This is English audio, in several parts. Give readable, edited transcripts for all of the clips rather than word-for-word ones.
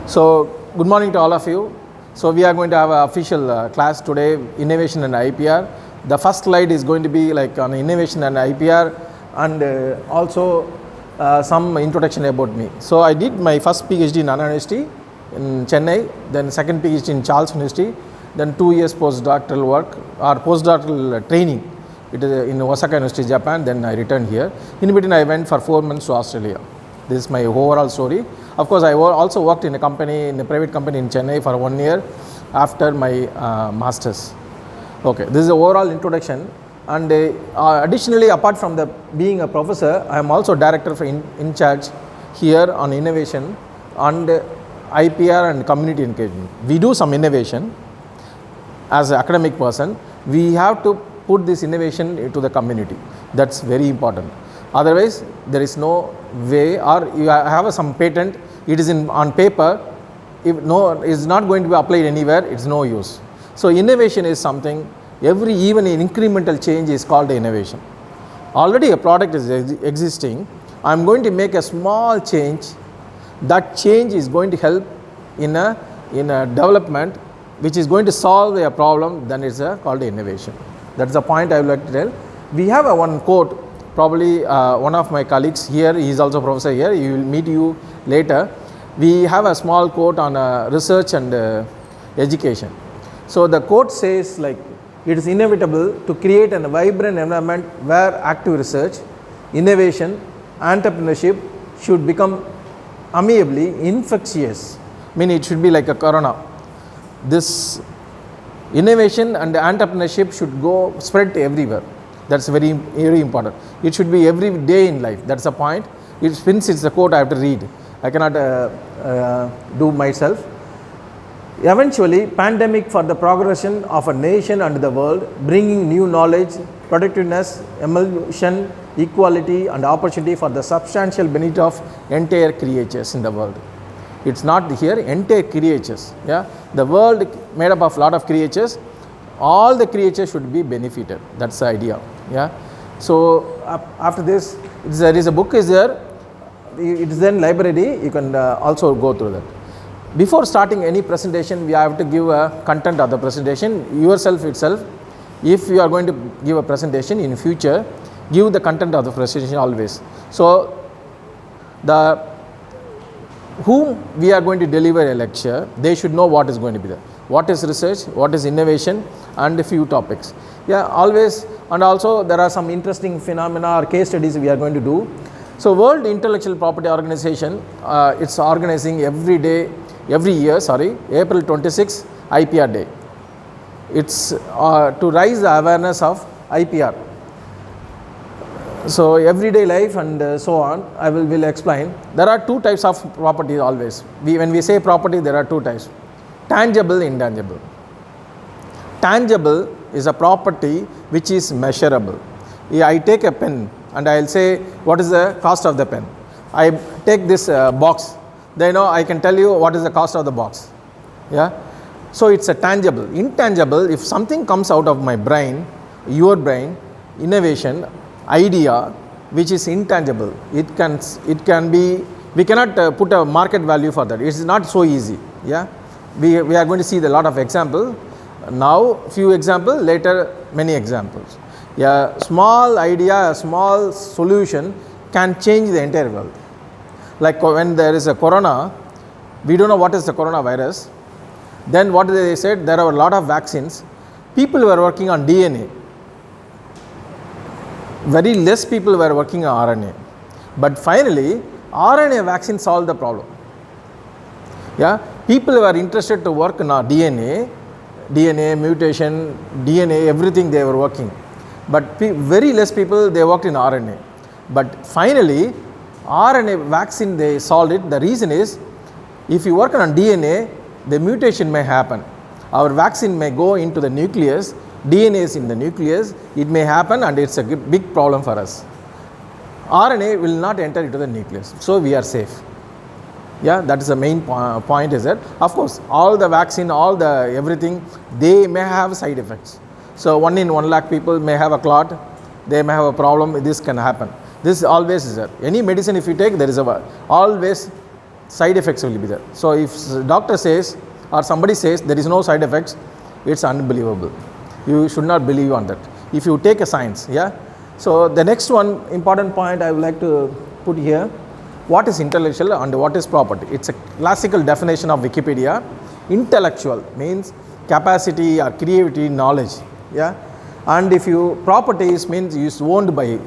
So, good morning to all of you. So, we are going to have an official class today, Innovation and IPR. The first slide is going to be like on Innovation and IPR and also some introduction about me. So, I did my first PhD in Anna University in Chennai, then second PhD in Charles University, then 2 years postdoctoral work or postdoctoral training. It is in Osaka University, Japan. Then I returned here. In between, I went for 4 months to Australia. This is my overall story. Of course, I also worked in a company, in a private company in Chennai for 1 year after my masters. Okay, this is the overall introduction. And additionally, apart from being a professor, I am also director for in charge here on innovation and IPR and community engagement. We do some innovation as an academic person. We have to put this innovation into the community. That's very important. Otherwise, there is no way, or you have some patent, it is on paper, if is not going to be applied anywhere, it's no use. So innovation is something, even an incremental change is called innovation. Already a product is existing, I'm going to make a small change, that change is going to help in a development which is going to solve a problem, then it's called innovation. That's the point I would like to tell. We have one quote. Probably one of my colleagues here, he is also a professor here, he will meet you later. We have a small quote on research and education. So the quote says like, it is inevitable to create a vibrant environment where active research, innovation, entrepreneurship should become amiably infectious. Meaning it should be like a corona. This innovation and entrepreneurship should spread everywhere. That's very, very important. It should be every day in life. That's the point. Since it's a quote, I have to read. I cannot do myself. Eventually, pandemic for the progression of a nation and the world, bringing new knowledge, productiveness, emulsion, equality and opportunity for the substantial benefit of entire creatures in the world. It's not here, entire creatures. Yeah, the world made up of lot of creatures. All the creatures should be benefited. That's the idea. Yeah. So after this, there is a book is there. It is in library. You can also go through that. Before starting any presentation, we have to give a content of the presentation yourself itself. If you are going to give a presentation in future, give the content of the presentation always. So whom we are going to deliver a lecture, they should know what is going to be there. What is research, what is innovation, and a few topics. Yeah, always, and also there are some interesting phenomena or case studies we are going to do. So World Intellectual Property Organization, it's organizing every year, April 26, IPR Day. It's to raise the awareness of IPR. So everyday life and so on, I will explain. There are two types of property always. When we say property, there are two types. Tangible, intangible. Tangible is a property which is measurable. I take a pen and I will say what is the cost of the pen. I take this box, then I can tell you what is the cost of the box. Yeah. So it's a tangible. Intangible, if something comes out of my brain, your brain, innovation, idea, which is intangible, it can be, we cannot put a market value for that. It's not so easy. Yeah. We are going to see a lot of examples. Now, few examples, later many examples. A small idea, a small solution can change the entire world. Like when there is a corona, we don't know what is the coronavirus. Then what they said, there are a lot of vaccines. People were working on DNA. Very less people were working on RNA. But finally, RNA vaccine solved the problem. Yeah, people were interested to work on DNA mutation, DNA, everything they were working. But very less people, they worked in RNA. But finally, RNA vaccine, they solved it. The reason is, if you work on DNA, the mutation may happen. Our vaccine may go into the nucleus, DNA is in the nucleus, it may happen and it's a big problem for us. RNA will not enter into the nucleus, so we are safe. Yeah, that is the main point is that, of course, all the vaccine, all the everything, they may have side effects. So 1 in 1 lakh people may have a clot, they may have a problem, this can happen. This always is there. Any medicine if you take, there is always side effects will be there. So if doctor says or somebody says there is no side effects, it's unbelievable. You should not believe on that. If you take a science, yeah. So the next one important point I would like to put here, what is intellectual and what is property? It's a classical definition of Wikipedia. Intellectual means capacity or creativity, knowledge, yeah. And if you properties means it's owned by,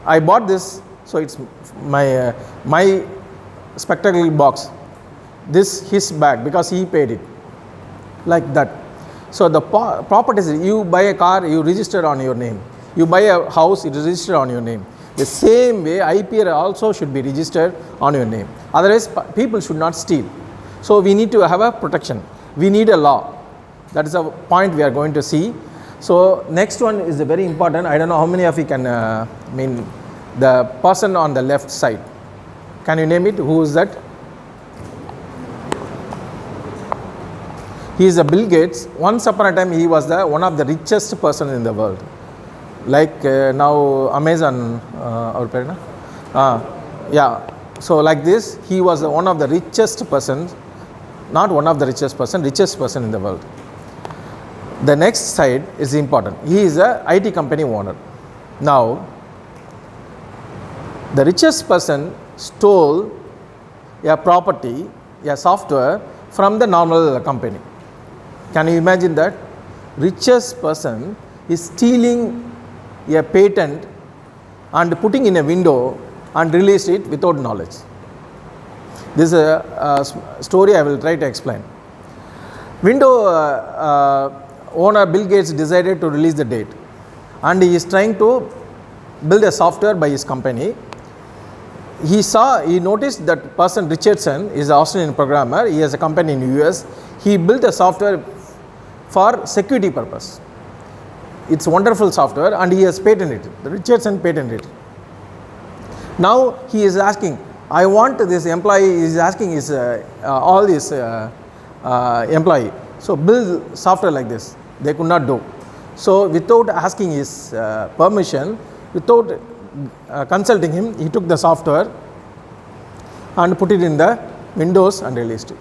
I bought this, so it's my my spectacle box, this his bag because he paid it, like that. So the properties, you buy a car, you register on your name. You buy a house, it is registered on your name. The same way IPR also should be registered on your name. Otherwise people should not steal. So we need to have a protection. We need a law. That is a point we are going to see. So next one is very important. I don't know how many of you can mean the person on the left side. Can you name it? Who is that? He is a Bill Gates. Once upon a time he was the one of the richest person in the world. Like now Amazon yeah. So like this, he was one of the richest persons, not one of the richest person in the world. The next side is important. He is a IT company owner. Now, the richest person stole a property, a software from the normal company. Can you imagine that? Richest person is stealing a patent and putting in a window and released it without knowledge. This is a story I will try to explain. Window owner Bill Gates decided to release the date, and he is trying to build a software by his company. He noticed that person Richardson is an Australian programmer. He has a company in US. He built a software for security purpose. It's wonderful software and he has patented it. The Richardson patented it. Now he is asking, I want this employee is asking his all this employee. So build software like this. They could not do. So without asking his permission, without consulting him, he took the software and put it in the Windows and released it.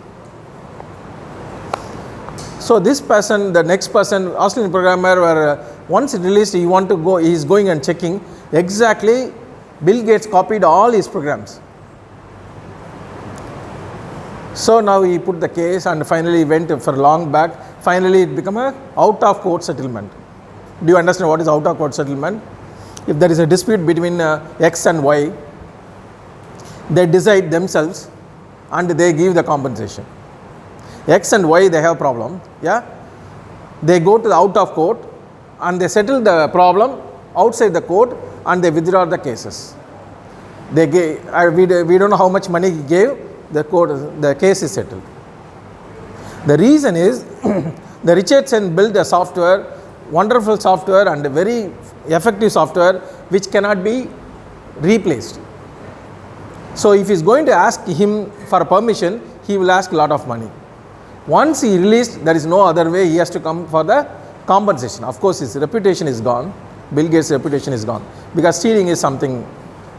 So this person, the next person, Australian programmer, where once it released, he is going and checking exactly. Bill Gates copied all his programs. So now he put the case and finally went for long back. Finally it became a out of court settlement. Do you understand what is out of court settlement? If there is a dispute between X and Y, they decide themselves and they give the compensation. X and Y, they have problem, yeah. They go to the out of court and they settle the problem outside the court and they withdraw the cases. They gave, we don't know how much money he gave, the case is settled. The reason is the Richardson built a software, wonderful software and a very effective software which cannot be replaced. So if he is going to ask him for permission, he will ask a lot of money. Once he released, there is no other way, he has to come for the compensation. Of course, his reputation is gone. Bill Gates' reputation is gone because stealing is something,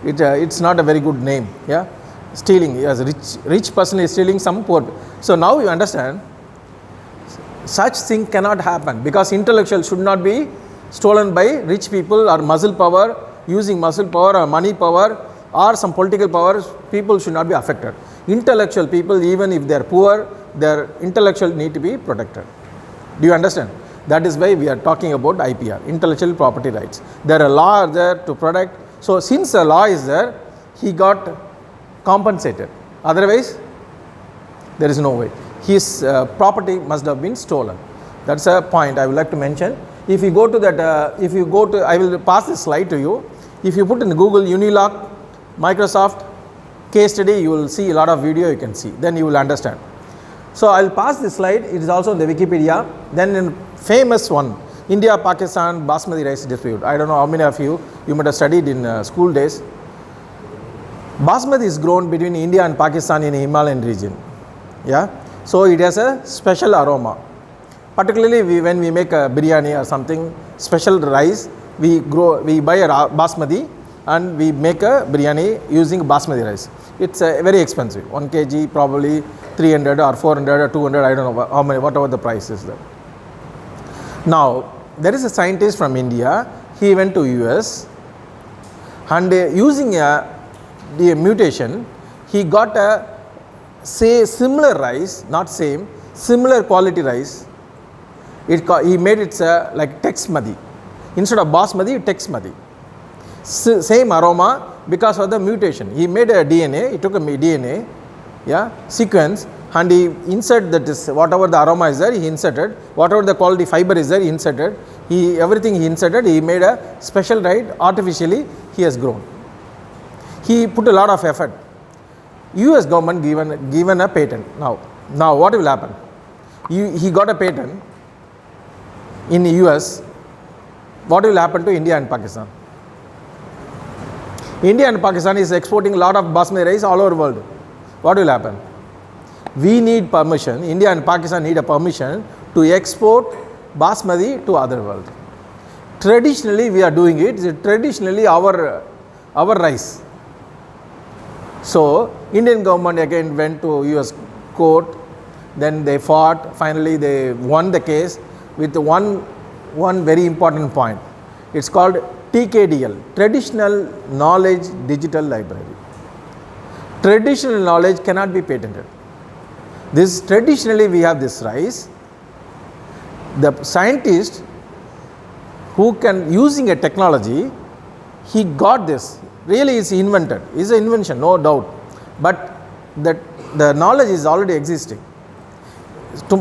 it's not a very good name. Yeah, stealing, as a rich person is stealing some poor. So now you understand, such thing cannot happen because intellectual should not be stolen by rich people or muscle power. Using muscle power or money power or some political power, people should not be affected. Intellectual people, even if they are poor, their intellectual need to be protected. Do you understand? That is why we are talking about IPR, intellectual property rights. There are laws there to protect. So since the law is there, he got compensated. Otherwise, there is no way. His property must have been stolen. That's a point I would like to mention. If you go to that, I will pass this slide to you. If you put in Google Unilock, Microsoft case study, you will see a lot of video you can see. Then you will understand. So I will pass this slide. It is also in the Wikipedia. Then in famous one, India-Pakistan Basmati Rice dispute. I don't know how many of you might have studied in school days. Basmati is grown between India and Pakistan in the Himalayan region. Yeah. So it has a special aroma. Particularly when we make a biryani or something, special rice, we buy a basmati and we make a biryani using Basmati rice. It's very expensive. 1 kg probably 300 or 400 or 200, I don't know how many, whatever the price is there. Now, there is a scientist from India, he went to US and using the mutation, he got a similar rice, not same, similar quality rice. He made it like Texmadi. Instead of Basmati, Texmadi. Same aroma because of the mutation. He made a DNA, he took a DNA sequence and he inserted that is whatever the aroma is there, he inserted, whatever the quality fiber is there, he inserted, everything he inserted, he made a special right, artificially he has grown. He put a lot of effort. US government given a patent. Now what will happen? He got a patent in the US. What will happen to India and Pakistan? India and Pakistan is exporting a lot of Basmati rice all over the world. What will happen? We need permission, India and Pakistan need a permission to export Basmati to other world. Traditionally we are doing it, it's traditionally our rice. So Indian government again went to US court, then they fought, finally they won the case with one very important point. It's called TKDL, Traditional Knowledge Digital Library. Traditional knowledge cannot be patented. This traditionally we have this rice. The scientist who can using a technology, he got this. Really is invented. Is an invention, no doubt. But the knowledge is already existing.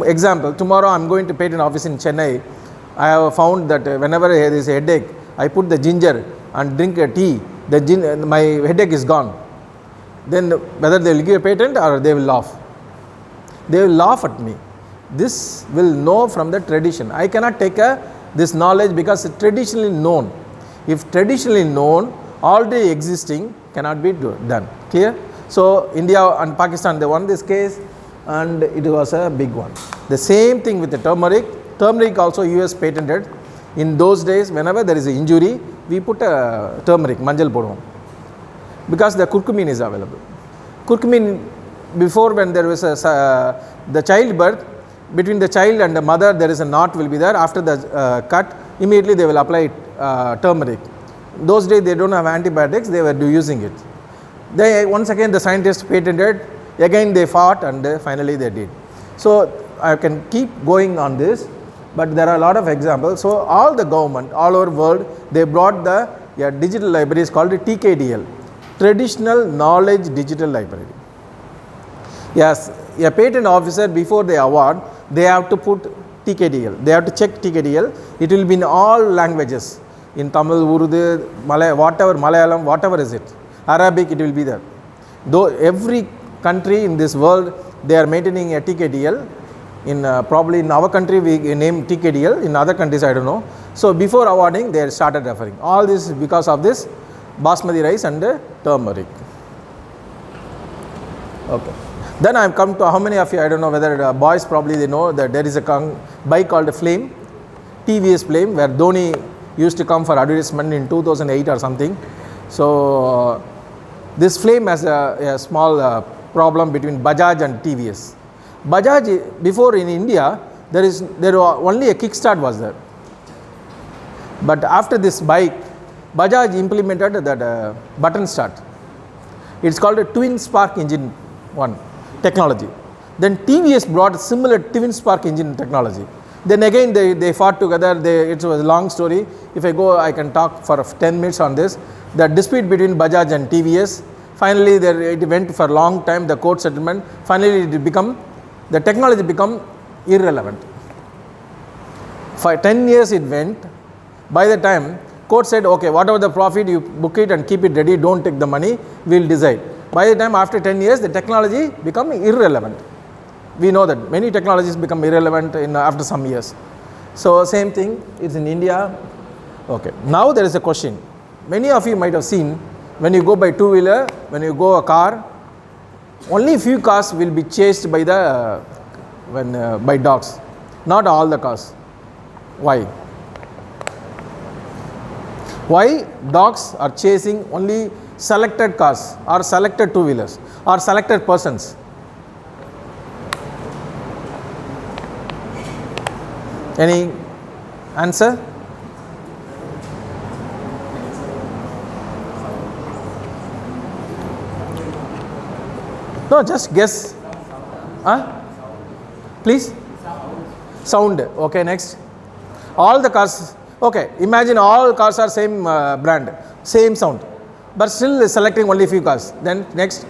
Example, tomorrow I am going to patent office in Chennai. I have found that whenever there is a headache, I put the ginger and drink a tea. My headache is gone. Then whether they will give a patent or they will laugh. They will laugh at me. This will know from the tradition. I cannot take this knowledge because it's traditionally known. If traditionally known, already existing cannot be done. Clear? So India and Pakistan, they won this case and it was a big one. The same thing with the turmeric. Turmeric also US patented. In those days, whenever there is an injury, we put a turmeric, manjal podum, because the curcumin is available. Curcumin, before when there was the childbirth, between the child and the mother there is a knot will be there. After the cut, immediately they will apply turmeric. Those days they don't have antibiotics, they were using it. Once again the scientists patented, again they fought and finally they did. So I can keep going on this, but there are a lot of examples. So all the government, all over world, they brought the digital libraries called the TKDL, Traditional Knowledge Digital Library. Yes, a patent officer before they award, they have to put TKDL, they have to check TKDL. It will be in all languages, in Tamil, Urdu, Malay, whatever, Malayalam, whatever is it, Arabic, it will be there. Though every country in this world, they are maintaining a TKDL. In probably in our country we name TKDL, in other countries I don't know. So before awarding they started referring. All this is because of this Basmati rice and turmeric. Okay. Then I have come to how many of you, I don't know whether boys probably they know that there is a bike called Flame, TVS Flame, where Dhoni used to come for advertisement in 2008 or something. So this Flame has a small problem between Bajaj and TVS. Bajaj, before in India, there was only a kickstart was there. But after this bike, Bajaj implemented that button start. It's called a twin spark engine technology. Then TVS brought similar twin spark engine technology. Then again they fought together. It was a long story. If I go, I can talk for 10 minutes on this. The dispute between Bajaj and TVS. Finally, it went for a long time. The court settlement. Finally, the technology become irrelevant. For 10 years it went. By the time court said, okay, whatever the profit, you book it and keep it ready, don't take the money, we will decide. By the time after 10 years, the technology become irrelevant. We know that many technologies become irrelevant after some years. So same thing is in India. Okay, now there is a question. Many of you might have seen, when you go by two-wheeler, when you go a car, only few cars will be chased by by dogs, not all the cars. Why? Why dogs are chasing only selected cars or selected two-wheelers or selected persons? Any answer? No, just guess. Huh? Please? Sound. Okay, next. All the cars. Okay, imagine all cars are same brand, same sound, but still selecting only few cars. Then next.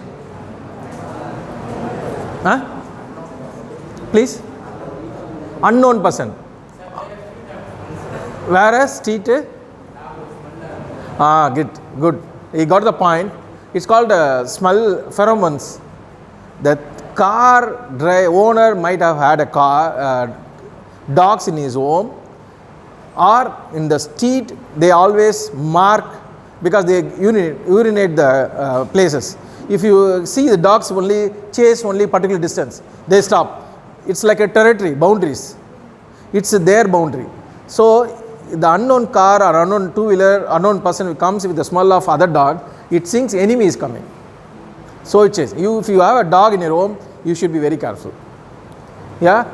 Huh? Please? Unknown person. Whereas street. Good. He got the point. It's called smell pheromones. The car owner might have had a car, dogs in his home, or in the street they always mark because they urinate the places. If you see the dogs only chase only particular distance, they stop. It's like a territory, boundaries. It's their boundary. So the unknown car or unknown two-wheeler, unknown person who comes with the smell of other dog, it thinks enemy is coming. So it chases. If you have a dog in your home, you should be very careful. Yeah,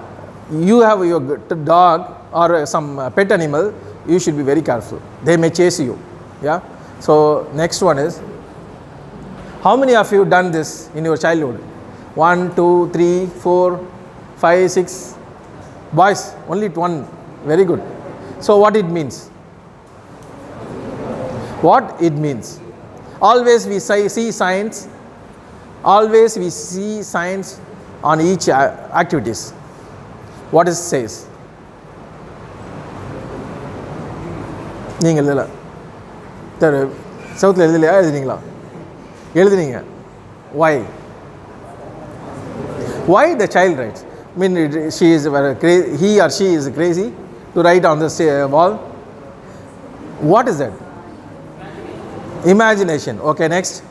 you have your dog or some pet animal, you should be very careful. They may chase you. Yeah. So next one is, how many of you done this in your childhood? 1, 2, 3, 4, 5, 6. Boys, only one. Very good. So what it means? What it means? Always we see signs. Always we see signs on each activities. What it says? நீங்கள் இல்லை சவுத்தில் எழுதலையா எழுதுனீங்களா why the child writes? I mean, she is he or she is crazy to write on the wall. What is that? Imagination. Okay, next.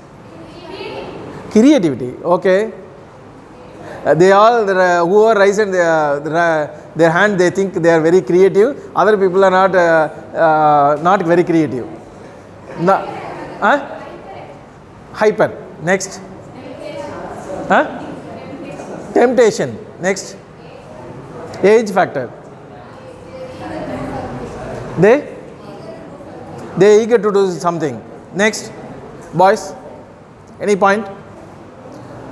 Creativity. Okay. They all whoever raised their hand, they think they are very creative. Other people are not very creative. Hyper. Next. Temptation. Next. Age factor. They eager to do something. Next. Boys, any point?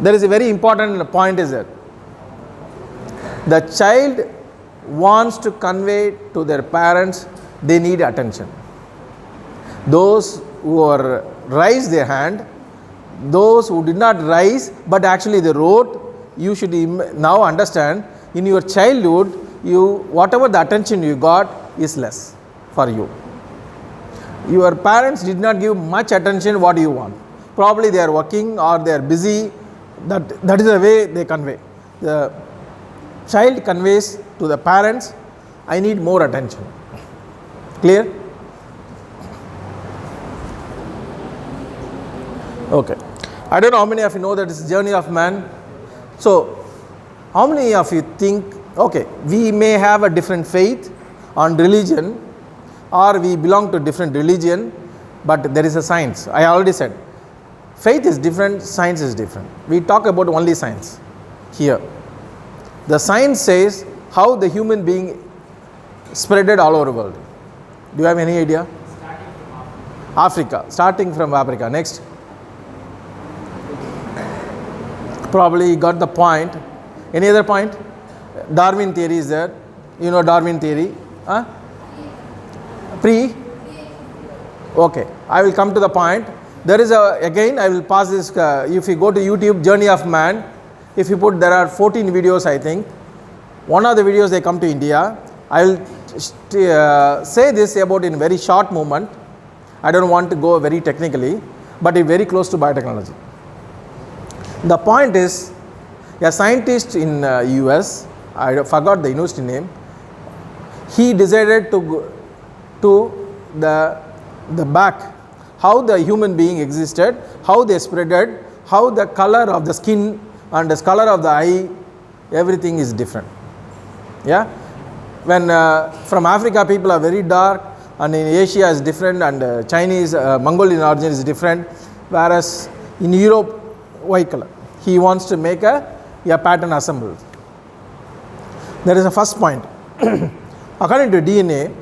There is a very important point is that the child wants to convey to their parents they need attention. Those who are raised their hand, those who did not rise but actually they wrote, you should now understand, in your childhood whatever the attention you got is less for you. Your parents did not give much attention what you want. Probably they are working or they are busy. That is the way they convey. The child conveys to the parents, I need more attention. Clear? Okay. I don't know how many of you know that it's journey of man. So, how many of you think, okay, we may have a different faith on religion or we belong to different religion, but there is a science. I already said. Faith is different, science is different. We talk about only science here. The science says how the human being spreaded all over the world. Do you have any idea? Africa. Starting from Africa. Next. Probably you got the point. Any other point? Darwin theory is there. You know Darwin theory. Pre? Okay. I will come to the point. There is again I will pass this, if you go to YouTube, Journey of Man, if you put, there are 14 videos I think. One of the videos they come to India. I will say this about in very short moment. I don't want to go very technically, but it's very close to biotechnology. The point is, a scientist in US, I forgot the university name, he decided to go to the back, how the human being existed, how they spreaded, how the color of the skin and the color of the eye, everything is different. Yeah, when from Africa people are very dark and in Asia is different, and Chinese, Mongolian origin is different, whereas in Europe, white color. He wants to make a pattern assembled. That is the first point. According to DNA,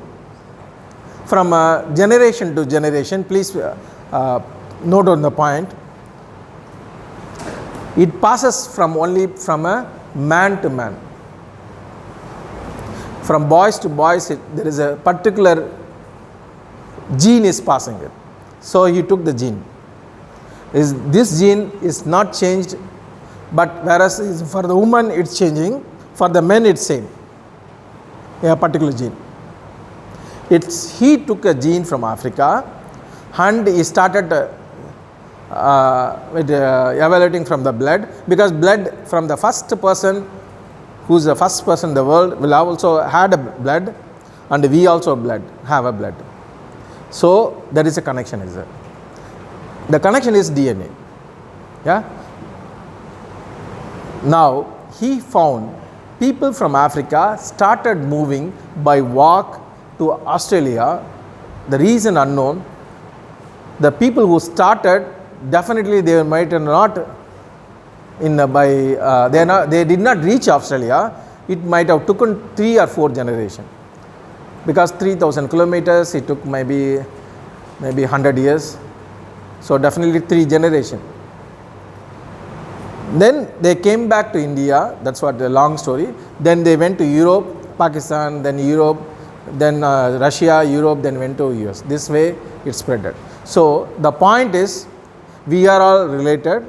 from generation to generation, please note on the point, it passes only from a man to man. From boys to boys, there is a particular gene is passing it. So he took the gene. This gene is not changed, but whereas for the woman it's changing, for the men it's same. A particular gene. He took a gene from Africa and he started evaluating from the blood, because blood from the first person, who is the first person in the world, will have also had a blood, and we also have a blood. So there is a connection, is there? The connection is DNA. Yeah. Now he found people from Africa started moving by walk to Australia. The reason unknown. The people who started, definitely they might not they did not reach Australia. It might have taken 3 or 4 generations, because 3,000 kilometers it took maybe 100 years. So definitely 3 generations. Then they came back to India. That's what the long story. Then they went to Europe, Pakistan, then Europe, then Russia, Europe, then went to US. This way it spreaded. So the point is, we are all related.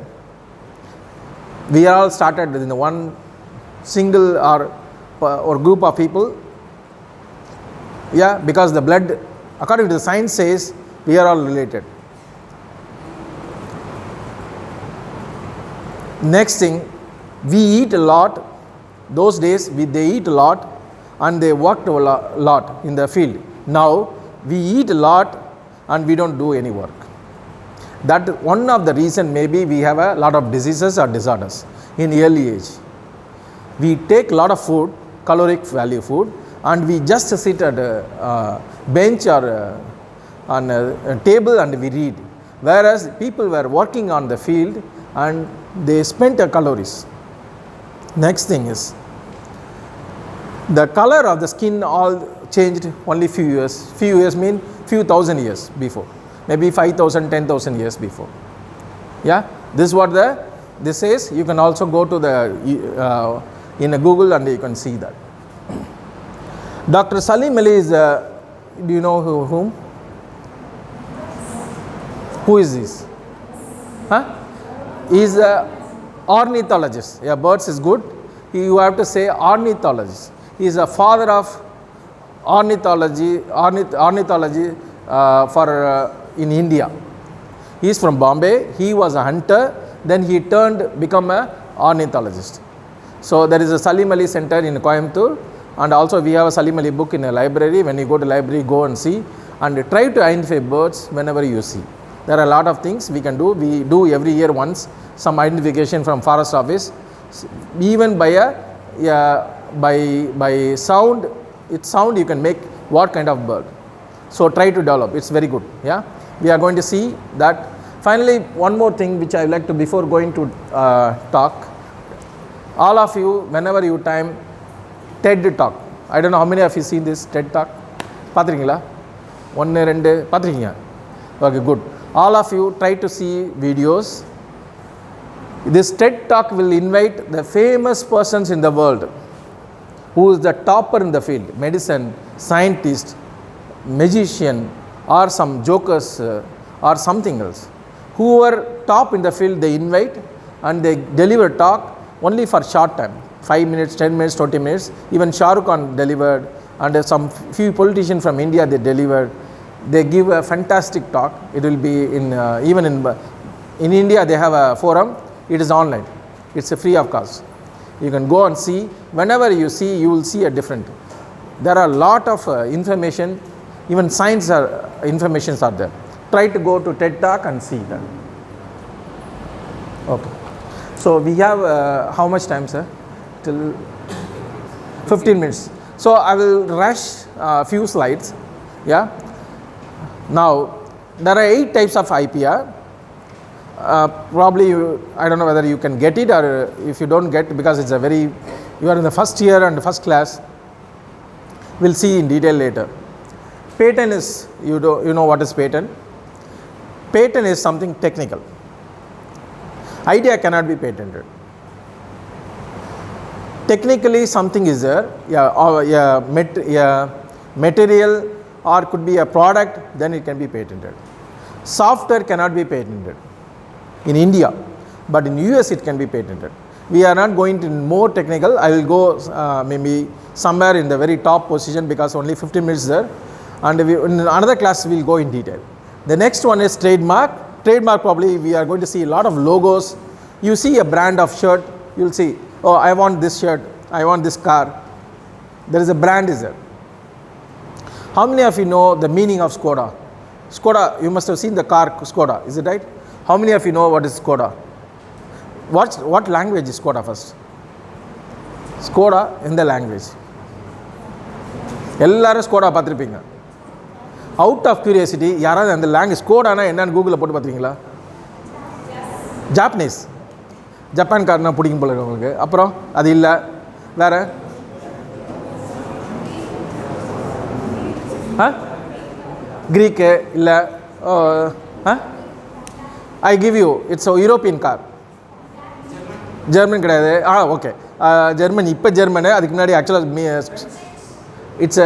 We are all started in one single or group of people. Yeah, because the blood, according to the science, says we are all related. Next thing, we eat a lot. Those days they eat a lot and they worked a lot in the field. Now we eat a lot and we don't do any work. That one of the reason, maybe we have a lot of diseases or disorders in early age. We take a lot of food, caloric value food, and we just sit at a bench or on a table and we read. Whereas people were working on the field and they spent their calories. Next thing is, the color of the skin all changed only few years. Few years mean few thousand years before. Maybe 5,000, 10,000 years before. Yeah, this is what this says. You can also go to the in a Google and you can see that. Dr. Salim Ali is, do you know whom? Who is this? Huh? He is a ornithologist. Yeah, birds is good. You have to say ornithologist. He is a father of ornithology for in India. He is from Bombay. He was a hunter. Then he become a ornithologist. So there is a Salim Ali Center in Coimbatore, and also we have a Salim Ali book in a library. When you go to library, go and see and try to identify birds whenever you see. There are a lot of things we can do. We do every year once some identification from forest office. Even by sound, sound you can make what kind of bird. So try to develop. It's very good. Yeah, we are going to see that. Finally, one more thing which I like to, before going to talk, all of you, whenever you time, TED talk. I don't know how many of you seen this TED talk. Pathirikingala? 1, 2, pathirikeenga. Okay, good. All of you try to see videos. This TED talk will invite the famous persons in the world, who is the topper in the field, medicine, scientist, magician, or some jokers or something else. Who are top in the field, they invite and they deliver talk only for short time, 5 minutes, 10 minutes, 20 minutes. Even Shah Rukh Khan delivered, and some few politicians from India they delivered. They give a fantastic talk. It will be in even in India they have a forum. It is online. It's a free of cost. You can go and see. Whenever you see, you will see a different. There are a lot of information. Even science informations are there. Try to go to TED Talk and see that. Okay. So we have how much time, sir? Till 15 minutes. So I will rush a few slides. Yeah. Now, there are 8 types of IPR. Probably I don't know whether you can get it, or if you don't get, because it's a very, you are in the first year and first class, we'll see in detail later. Patent is, you know what is patent? Patent is something technical. Idea cannot be patented. Technically something is there, material or could be a product, then it can be patented. Software cannot be patented in India, but in US it can be patented. We are not going to more technical. I will go maybe somewhere in the very top position, because only 15 minutes there, and in another class we will go in detail. The next one is trademark. Trademark, probably we are going to see a lot of logos. You see a brand of shirt, you will see, oh, I want this shirt, I want this car. There is a brand is there. How many of you know the meaning of Skoda? Skoda, you must have seen the car Skoda, is it right? How many of you know what is Skoda? What language is Skoda first? Skoda in the language. எல்லாரும் Skoda பார்த்துருப்பீங்க. Out of curiosity, யாராவது அந்த language ஸ்கோடானா என்னன்னு கூகுளில் போட்டு பார்த்துருக்கீங்களா? Japanese, ஜப்பான்காரனா பிடிக்கும் போல உங்களுக்கு. அப்புறம் அது இல்லை, வேறு கிரீக்கு இல்லை. I give you, it's European car. German கிடையாது. ஓகே, ஜெர்மன், இப்போ ஜெர்மனு, அதுக்கு முன்னாடி ஆக்சுவலாக it's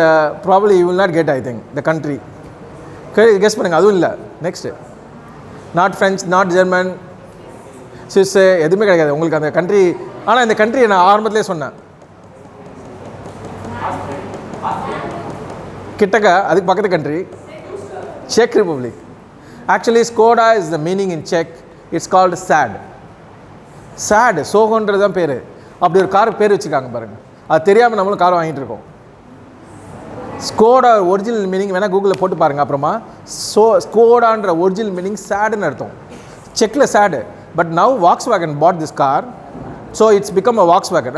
probably you will not get, I think the country. Guess பண்ணுங்கள், அதுவும் இல்லை. Next, not French, not German, Swiss, எதுவுமே கிடைக்காது உங்களுக்கு அந்த கண்ட்ரி. ஆனால் இந்த கண்ட்ரியை நான் ஆரம்பத்திலே சொன்னேன், கிட்டக்க அதுக்கு பக்கத்து கண்ட்ரி செக் Republic. Actually Skoda is the meaning in செக். It's called sad. சேட், சோகன்றது தான் பேர். அப்படி ஒரு காருக்கு பேர் வச்சுருக்காங்க பாருங்கள். அது தெரியாமல் நம்மளும் கார் வாங்கிட்டு இருக்கோம். ஸ்கோடா ஒரிஜினல் மீனிங் வேணால் கூகுளில் போட்டு பாருங்கள். அப்புறமா ஸ்கோடான்ற ஒரிஜினல் மீனிங் சேடுன்னு அர்த்தம். செக்கில் sad. But now Volkswagen bought this car, so it's become a Volkswagen.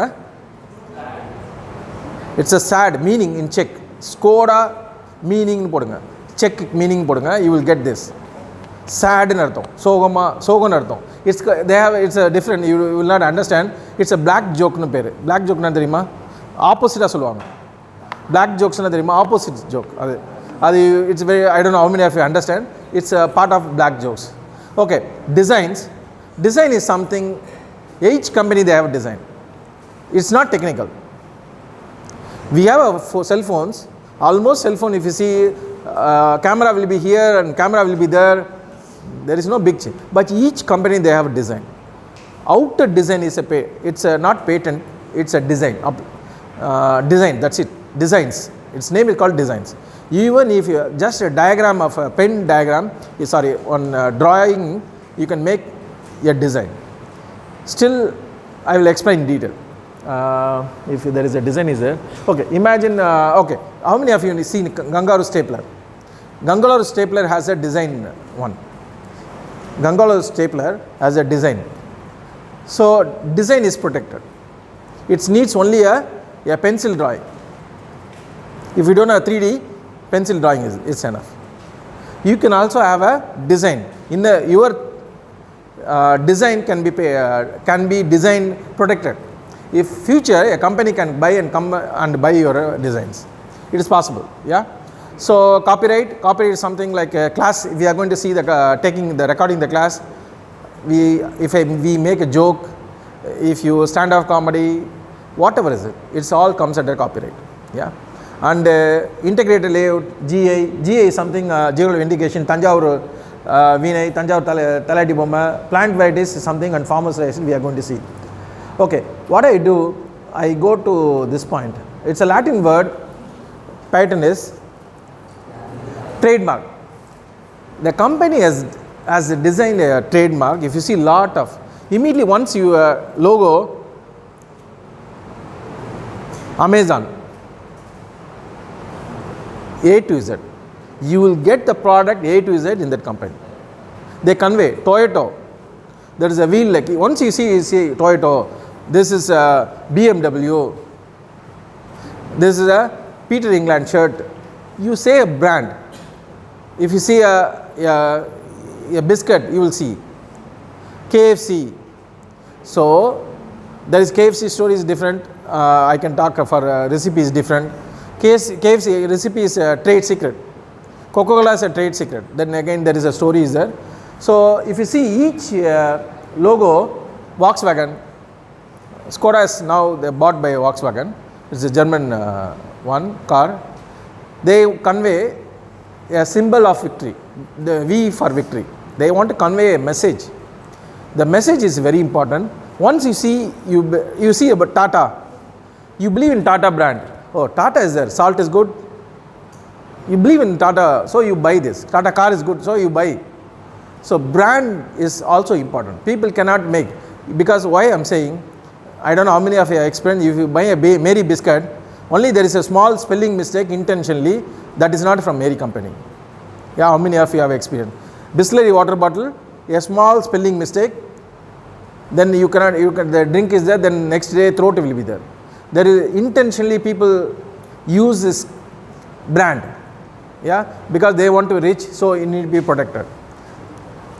It's a sad meaning in Czech. Skoda meaning போடுங்க, செக் மீனிங் போடுங்க, you will get this. சேடுன்னு அர்த்தம், சோகம்னு அர்த்தம். It's a different, you will not understand. It's a black jokeன்னு பேர். black jokeனா தெரியுமா? ஆப்போசிட்டாக சொல்லுவாங்க. black jokesனா தெரியுமா? Opposite joke. அது it's very, I don't know how many of you understand. It's a part of black jokes. Okay, designs. Design is something, each company they have a design. It's not technical. We have cell phones. Almost cell phone, if you see, camera will be here and camera will be there. There is no big change. But each company they have a design. Outer design is it's not patent. It's a design. Design. That's it. Designs. Its name is called designs. Even if you just a diagram of a pen diagram, on drawing, you can make a design. Still, I will explain in detail. If there is a design is there. Okay, imagine, okay, how many of you have seen Gangaru stapler? Gangaru stapler has a design one. Gangaru stapler has a design. So, design is protected. It needs only a pencil drawing. If you don't have 3D, pencil drawing is enough. You can also have a design. Your design can be design protected. If future a company can buy and come and buy your designs, it is possible. Yeah. So copyright is something like a class. We are going to see recording the class. We make a joke, if you stand up comedy, whatever is it, it's all comes under copyright. Yeah. And integrated layout, GI is something, geographical indication. Tanjavur Vinay, Tanjavur Taladi Bomma, plant varieties is something, and farmers rice we are going to see. Okay, what I do, I go to this point. It's a Latin word. Patent is trademark. The company has designed a trademark. If you see lot of, immediately once you logo, Amazon, A to Z, you will get the product A to Z in that company. They convey. Toyota, there is a wheel, like once you see Toyota, this is a BMW, this is a Peter England shirt. You say a brand, If you see a biscuit, you will see KFC. So there is KFC story is different. I can talk for recipe is different. KFC recipe is a trade secret. Coca-Cola is a trade secret. Then again there is a story is there. So if you see each logo, Volkswagen, Skoda is now they bought by Volkswagen. It's a German one car. They convey a symbol of victory, the V for victory. They want to convey a message. The message is very important. Once you see about Tata, you believe in Tata brand. Oh, Tata is there, salt is good. You believe in Tata, so you buy this. Tata car is good, so you buy. So brand is also important. People cannot make, because why I'm saying, I don't know how many of you have experienced, if you buy a Mary biscuit, only there is a small spelling mistake intentionally, that is not from Mary company. Yeah, how many of you have experienced? Bisleri water bottle, a small spelling mistake, then the drink is there, then next day throat will be there. There is intentionally people use this brand, yeah, because they want to reach, so it need to be protected.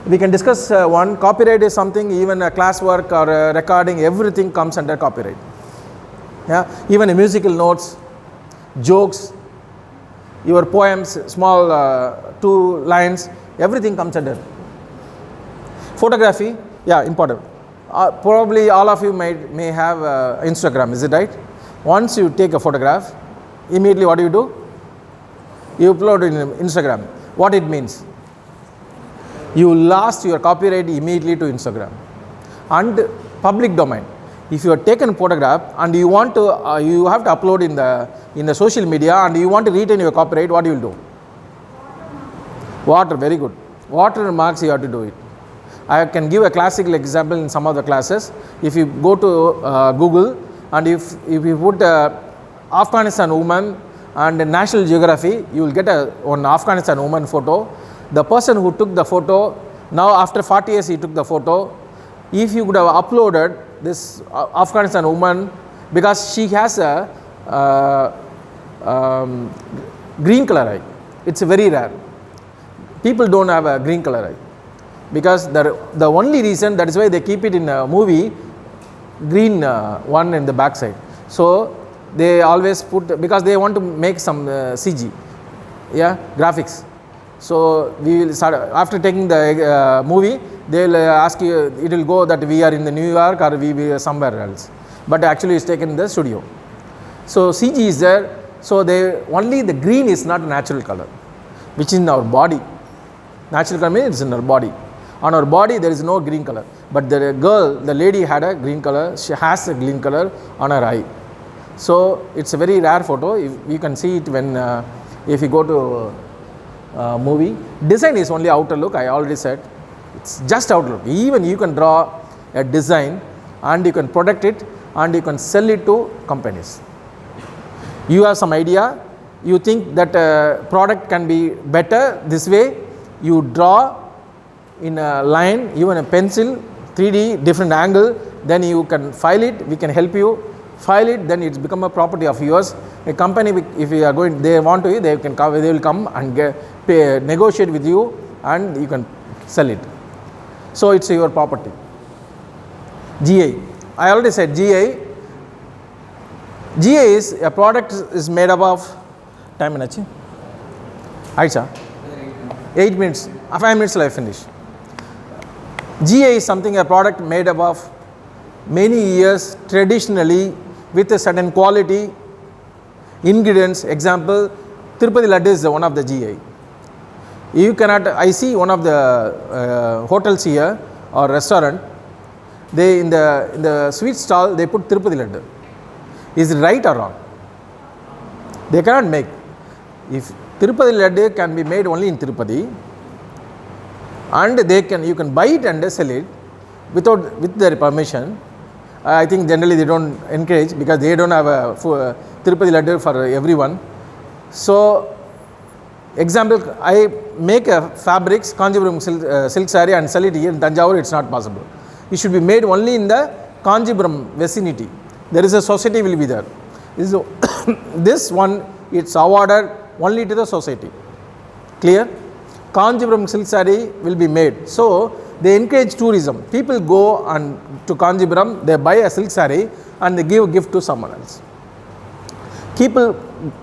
We can discuss one. Copyright is something, even a classwork or a recording, everything comes under copyright. Yeah, even musical notes, jokes, your poems, small 2 lines, everything comes under. Photography, yeah, important. Probably all of you may have Instagram, is it right? Once you take a photograph, immediately what do? You upload it in Instagram. What it means? You lost your copyright immediately to Instagram. And public domain. If you have taken a photograph and you want to, you have to upload in the social media and you want to retain your copyright, what you will do? Water, very good. Watermarks you have to do it. I can give a classical example in some of the classes. If you go to Google and if you put Afghanistan woman and National Geography, you will get one Afghanistan woman photo. The person who took the photo, now after 40 years he took the photo. If you could have uploaded this Afghanistan woman, because she has a green color eye, it's very rare. People don't have a green color eye, because the only reason, that is why they keep it in a movie, green one in the back side. So they always put, because they want to make some CG, yeah, graphics. So we will start, after taking the movie, they will ask you, it will go that we are in the New York or we are somewhere else, but actually it's taken in the studio. So CG is there, so only the green is not a natural color, which is in our body. Natural color means it's in our body. On our body there is no green color, but the lady had a green color, she has a green color on her eye. So it's a very rare photo. You can see it when if you go to movie. Design is only outer look, I already said, it's just outer look. Even you can draw a design and you can protect it and you can sell it to companies. You have some idea, you think that product can be better this way, you draw in a line, even a pencil, 3D, different angle, then you can file it, we can help you file it, then it's become a property of yours. A company, if you are going, they want to, they will come and negotiate with you and you can sell it. So it's your property. GI, I already said GI. GI is a product is made up of, time minachi? Aisha? 8 minutes, 5 minutes I finish. GI is something, a product made up of many years traditionally with a certain quality, ingredients. Example, Tirupati Laddu is one of the GI. You cannot, I see one of the hotels here or restaurant, they in the sweet stall they put Tirupati Laddu. Is it right or wrong? They cannot make. If Tirupati Laddu can be made only in Tirupati, and you can buy it and sell it with their permission. I think generally they don't encourage, because they don't have a Tirupati Laddu for everyone. So example, I make a fabrics, Kanjipuram silk saree and sell it here in Tanjavur, it's not possible. It should be made only in the Kanjipuram vicinity. There is a society will be there. This one, it's awarded only to the society. Clear? Kanjipuram silk saree will be made. So they encourage tourism. People go and to Kanjipuram, they buy a silk saree and they give a gift to someone else. People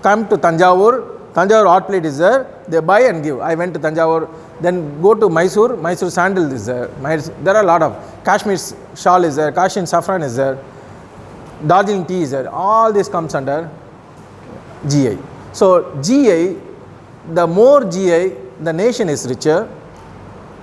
come to Tanjavur hot plate is there, they buy and give. I went to Tanjavur, then go to Mysore sandal is there. There are a lot of Kashmir shawl is there, Kashmir saffron is there, Darjeeling tea is there. All this comes under GI. So GI, the more GI, the nation is richer,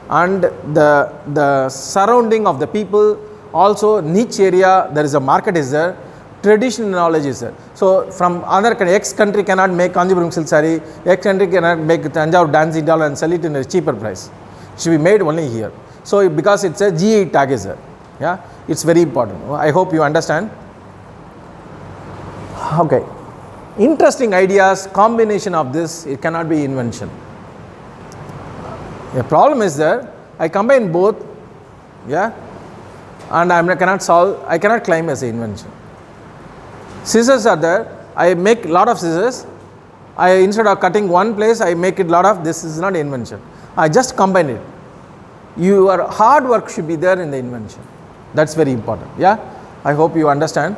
and the surrounding of the people, also niche area, there is a market is there, traditional knowledge is there. So from other country, X country cannot make Kanjipuram silk saree, X country cannot make Tanjavur dancing doll and sell it in a cheaper price. It should be made only here. So because it's a GI tag is there. Yeah, it's very important. I hope you understand. Okay, interesting ideas, combination of this, it cannot be invention. The problem is there, I combine both, yeah, and I cannot claim as an invention. Scissors are there, I make lot of scissors, instead of cutting one place, I make it lot of, this is not invention. I just combine it. Your hard work should be there in the invention. That's very important, yeah. I hope you understand.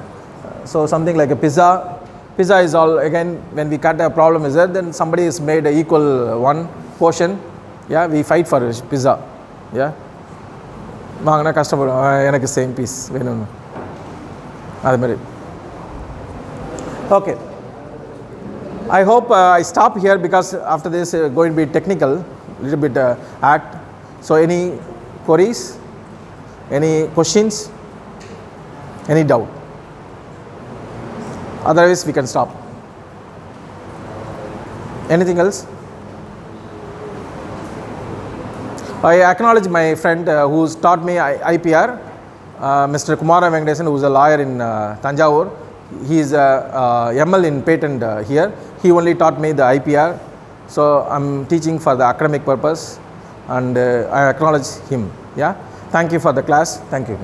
So something like a pizza is all, again, when we cut a problem is there, then somebody has made an equal one portion, yeah, we fight for pizza, yeah. வாங்கினா கஷ்டப்படும் எனக்கு same piece வேணும்னு அது மாதிரி. Okay, I hope I stop here because after this going to be technical, little bit act. So any queries, any questions, any doubt? Otherwise we can stop. Anything else? I acknowledge my friend who's taught me IPR, Mr. Kumara Venkatesan, who's a lawyer in Tanjavur. He is a ML in patent here. He only taught me the IPR. So I'm teaching for the academic purpose, and I acknowledge him. Yeah. Thank you for the class. Thank you.